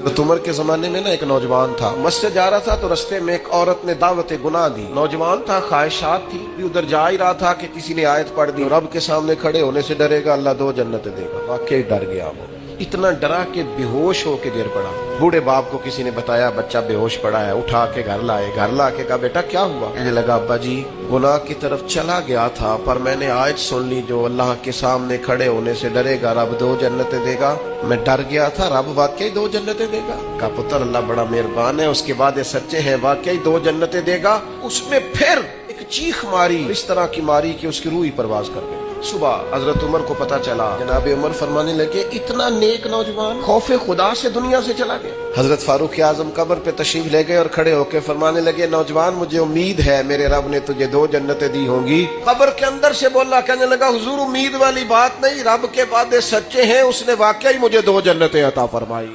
हज़रत उमर के जमाने में ना एक नौजवान था, मस्जिद जा रहा था तो रास्ते में एक औरत ने दावत गुनाह दी। नौजवान था, ख्वाहिशात थी, उधर जा ही रहा था कि किसी ने आयत पढ़ दी, रब के सामने खड़े होने से डरेगा, अल्लाह 2 जन्नतें देगा। वाकई डर गया वो, इतना डरा कि बेहोश होके गिर पड़ा। बूढ़े बाप को किसी ने बताया बच्चा बेहोश पड़ा है, उठा के घर लाए। घर ला के कहा बेटा क्या हुआ? कहने लगा अब्बा जी गुनाह की तरफ चला गया था, पर मैंने आयत सुन ली जो अल्लाह के सामने खड़े होने से डरेगा, रब 2 जन्नतें देगा। मैं डर गया था, रब वाकई 2 जन्नतें देगा। कहा पुत्र अल्लाह बड़ा मेहरबान है, उसके बाद ये सच्चे हैं, वाकई 2 जन्नतें देगा। उसमें फिर एक चीख मारी, इस तरह की मारी कि उसकी रूह ही परवाज कर गई। सुबह हजरत उमर को पता चला, जनाब उमर फरमाने लगे इतना नेक नौजवान खौफे खुदा से दुनिया से चला गया। हजरत फारूक आजम कब्र पे तशरीफ ले गए और खड़े होकर फरमाने लगे नौजवान मुझे उम्मीद है मेरे रब ने तुझे 2 जन्नतें दी होंगी। कब्र के अंदर से बोला, कहने लगा हुजूर उम्मीद वाली बात नहीं, रब के वादे सच्चे हैं, उसने वाकई मुझे 2 जन्नतें अता फरमाई।